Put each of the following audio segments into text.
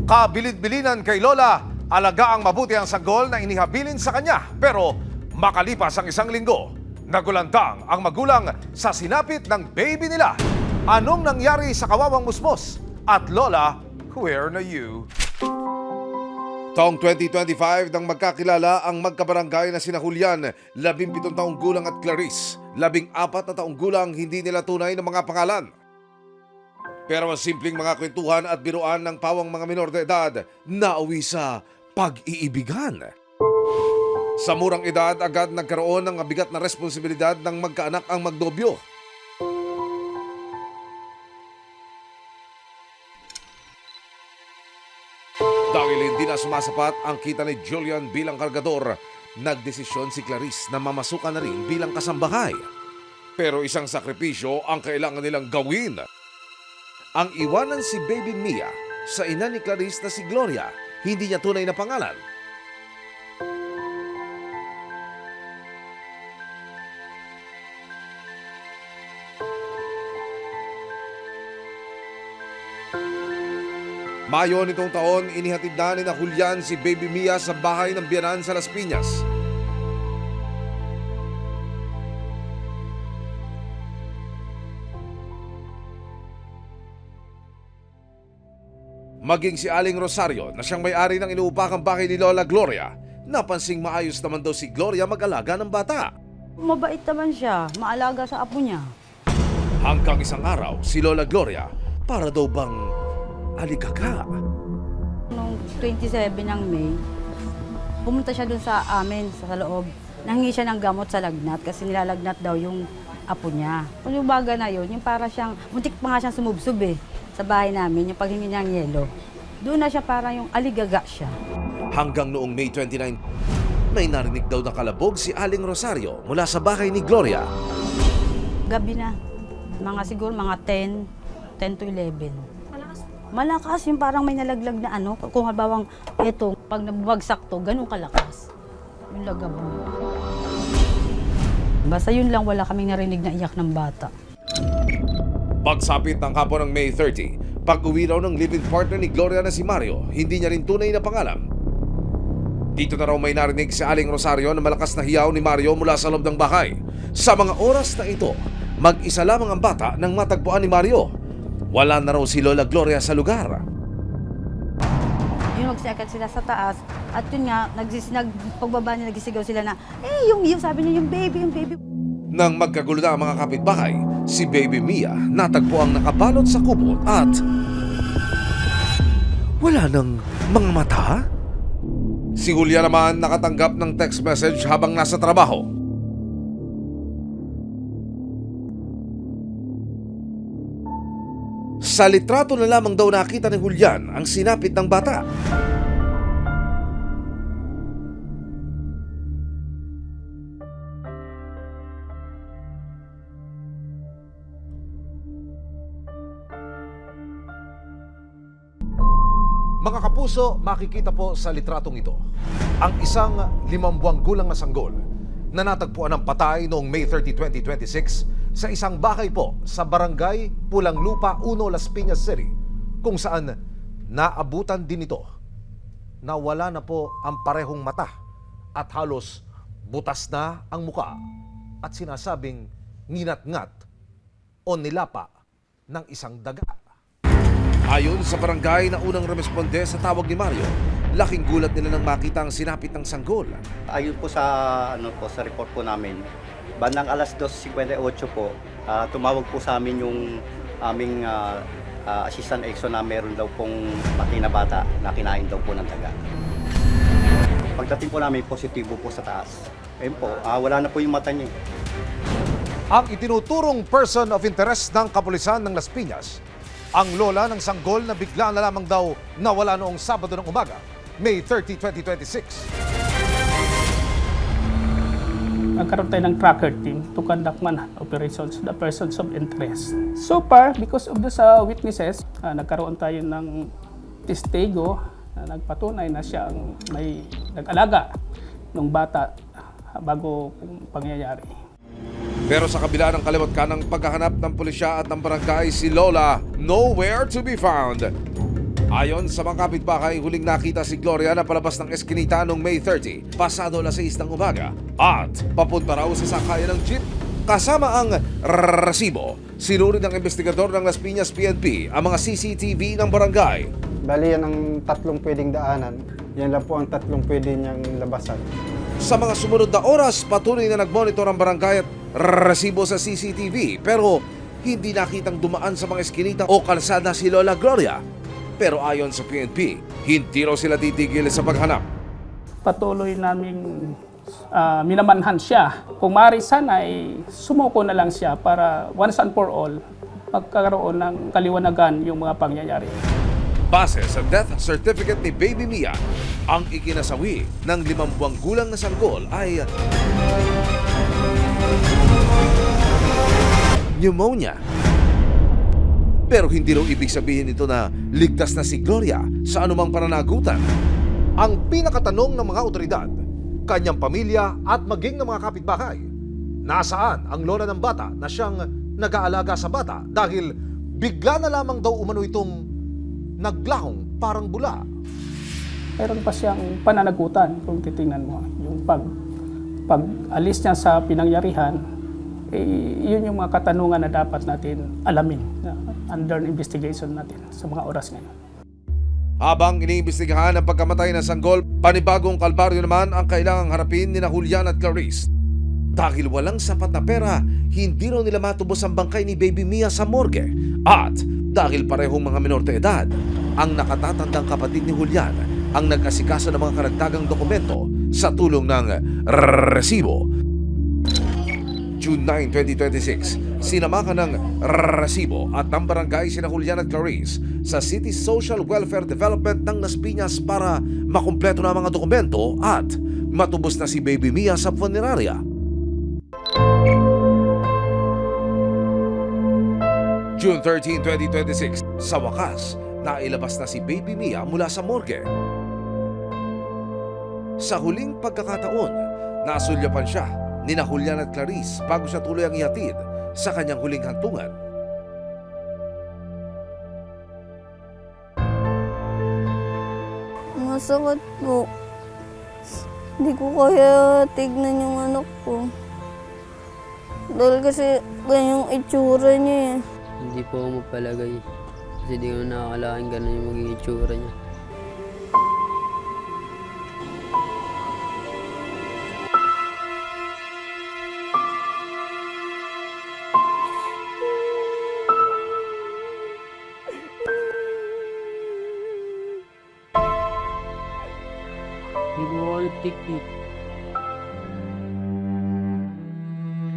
Kabilin-bilinan kay Lola, alagaang mabuti ang sanggol na inihabilin sa kanya. Pero makalipas ang isang linggo, nagulantang ang magulang sa sinapit ng baby nila. Anong nangyari sa kawawang musmos? At Lola, where na you? Taong 2025 nang magkakilala ang magkabarangay na sina Julian, 17 taong gulang at Clarice, 14 na taong gulang, hindi nila tunay na mga pangalan. Pero ang simpleng mga kwentuhan at biruan ng pawang mga minor de edad, nauwi sa pag-iibigan. Sa murang edad, agad nagkaroon ng mabigat na responsibilidad ng magkaanak ang magnobyo. Dahil hindi na sumasapat ang kita ni Julian bilang kargador, nagdesisyon si Clarice na mamasukan na rin bilang kasambahay. Pero isang sakripisyo ang kailangan nilang gawin. Ang iwanan si Baby Mia sa ina ni Clarice na si Gloria, hindi niya tunay na pangalan. Mayo nitong taon, inihatid na ni Julian si Baby Mia sa bahay ng biyanan sa Las Piñas. Maging si Aling Rosario na siyang may-ari ng inuupakang bahay ni Lola Gloria, napansing maayos naman daw si Gloria mag-alaga ng bata. Mabait naman siya, maalaga sa apo niya. Hanggang isang araw, si Lola Gloria, para daw bang alikaka. Noong 27 ng May, pumunta siya dun sa amin, sa loob. Nanghingi siya ng gamot sa lagnat kasi nilalagnat daw yung apo niya. Kung yung baga na yun, yung para siyang, muntik pa nga siyang sumubsob sa bahay namin, yung paghingi niyang yelo. Doon na siya para yung aligaga siya. Hanggang noong May 29, may narinig daw na kalabog si Aling Rosario mula sa bahay ni Gloria. Gabi na, siguro mga 10 to 11. Malakas yung parang may nalaglag na ano. Kung habawang eto, pag nabagsak to, ganun kalakas. Yung lagabong. Basta yun lang, wala kaming narinig na iyak ng bata. Pagsapit ng hapon ng May 30, pag-uwi raw ng living partner ni Gloria na si Mario, hindi niya rin tunay na pangalan. Dito na raw may narinig si Aling Rosario na malakas na hiyaw ni Mario mula sa loob ng bahay. Sa mga oras na ito, mag-isa lamang ang bata nang matagpuan ni Mario. Wala na raw si Lola Gloria sa lugar. Yung magsiakat sila sa taas, at yun nga, pagbaba niya, nagisigaw sila na, yung sabi niya, yung baby. Nang magkagulo na ang mga kapitbahay, si Baby Mia natagpo ang nakabalot sa kubot at wala nang mga mata. Si Julia naman nakatanggap ng text message habang nasa trabaho. Sa litrato na lamang daw nakita ni Julian ang sinapit ng bata. Mga kapuso, makikita po sa litratong ito ang isang 5 buwang gulang na sanggol na natagpuan ng patay noong May 30, 2026 sa isang bahay po sa barangay Pulang Lupa 1, Las Piñas City, kung saan naabutan din ito na wala na po ang parehong mata at halos butas na ang muka at sinasabing nginat-ngat o nilapa ng isang daga. Ayon sa barangay na unang rumesponde sa tawag ni Mario, laking gulat nila nang makita ang sinapit ng sanggol. Ayon po sa sa report po namin, bandang alas 2:58 po, tumawag po sa amin yung aming assistant EXO na meron daw pong pati na bata na kinain daw po ng daga. Pagdating po namin, positibo po sa taas. Ayun po, wala na po yung mata niya. Ang itinuturong person of interest ng kapulisan ng Las Piñas, ang lola ng sanggol na bigla na lamang daw nawala noong Sabado ng umaga, May 30, 2026. Nagkaroon tayo ng tracker team to conduct manhunt operations to the persons of interest. So far, because of those witnesses, nagkaroon tayo ng testigo na nagpatunay na siya ang may nag-alaga ng bata bago pangyayari. Pero sa kabila ng kaliwat kanang paghahanap ng pulisya at ng barangay, si Lola nowhere to be found. Ayon sa mga kapitbahay, huling nakita si Gloria na palabas ng eskinita noong May 30, pasado alas 6 ng umaga. At papunta raw sa sakayan ng jeep kasama ang resibo. Sinuri ng investigador ng Las Piñas PNP ang mga CCTV ng barangay. Bali yan ang tatlong pwedeng daanan. Yan lang po ang tatlong pwede niyang labasan. Sa mga sumunod na oras, patuloy na nagmonitor ang barangay at resibo sa CCTV pero hindi nakitang dumaan sa mga eskinita o kalsada si Lola Gloria. Pero ayon sa PNP, hindi raw sila titigil sa paghanap. Patuloy naming minamanhan siya. Kung maaari sana ay sumuko na lang siya para once and for all magkaroon ng kaliwanagan yung mga pangyayari. Base sa death certificate ni Baby Mia, ang ikinasawi ng 5 buwang gulang na sanggol ay pneumonia. Pero hindi raw ibig sabihin ito na ligtas na si Gloria sa anumang pananagutan. Ang pinakatanong ng mga otoridad, kanyang pamilya at maging ng mga kapitbahay, nasaan ang lola ng bata na siyang nag-aalaga sa bata dahil bigla na lamang daw umano itong naglahong parang bula. Meron pa siyang pananagutan kung titingnan mo. Yung pag-alis niya sa pinangyarihan, yun yung mga katanungan na dapat natin alamin na under investigation natin sa mga oras ngayon. Habang iniimbestigahan ang pagkamatay ng sanggol, panibagong kalbaryo naman ang kailangang harapin ni Julian at Clarice. Dahil walang sapat na pera, hindi raw nila matubos ang bangkay ni Baby Mia sa morgue. At dahil parehong mga minor de edad, ang nakatatandang kapatid ni Julian ang nag-asikaso ng mga karagdagang dokumento sa tulong ng resibo. June 9, 2026, sinamakan ng resibo at ng barangay sina Julian at Clarice sa City Social Welfare Development ng Las Piñas para makumpleto na ang mga dokumento at matubos na si Baby Mia sa funeraria. June 13, 2026, sa wakas, nailabas na si Baby Mia mula sa morgue. Sa huling pagkakataon, nasulyapan siya ni Julian at Clarice bago siya tuloy ang ihatid sa kanyang huling hantungan. Masakit po. Hindi ko kaya tignan yung anak ko. Dahil kasi ganyang itsura niya eh. Hindi po ako mapalagay. Kasi di ko nakakalain gano'n yung magiging itsura niya. Hindi ko ako nagtiktik.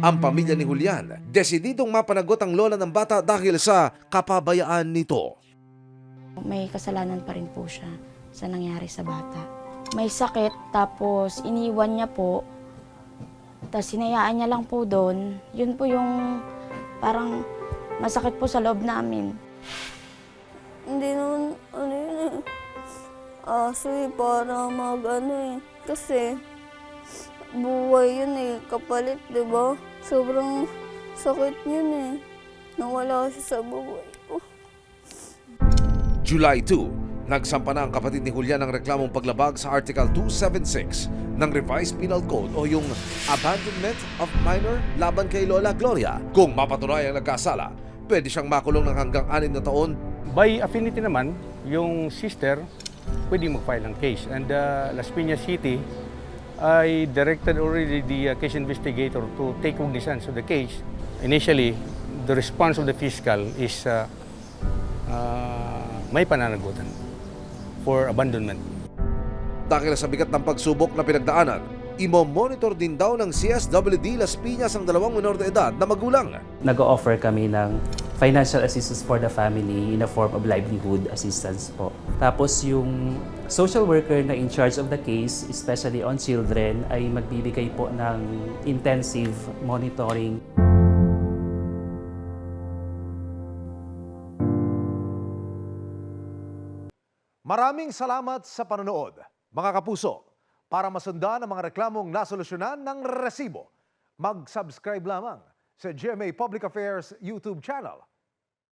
Ang pamilya ni Julian, desididong mapanagot ang lola ng bata dahil sa kapabayaan nito. May kasalanan pa rin po siya sa nangyari sa bata. May sakit, tapos iniwan niya po, tapos hinayaan niya lang po doon. Yun po yung parang masakit po sa loob namin. Hindi naman, ano yun eh. Aso eh, para mag-ano eh. Kasi, buhay yun eh, kapalit, di ba? Sobrang sakit yun eh. Nawala siya sa buhay ko. July 2, nagsampa na ang kapatid ni Julian ng reklamong paglabag sa Article 276 ng Revised Penal Code o yung Abandonment of Minor laban kay Lola Gloria. Kung mapatunayang nagkasala, pwede siyang makulong ng hanggang 6 na taon. By affinity naman, yung sister pwedeng mag-file ng case. And Las Piñas City, I directed already the case investigator to take cognizance of the case. Initially, the response of the fiscal is may pananagutan for abandonment. Dahil sa bigat ng pagsubok na pinagdaanan, imo-monitor din daw ng CSWD Las Piñas ang 2 minor de edad na magulang. Nag-o-offer kami ng financial assistance for the family in a form of livelihood assistance po. Tapos yung social worker na in charge of the case, especially on children, ay magbibigay po ng intensive monitoring. Maraming salamat sa panonood, mga kapuso. Para masundan ang mga reklamong nasolusyonan ng resibo, mag-subscribe lamang sa GMA Public Affairs YouTube channel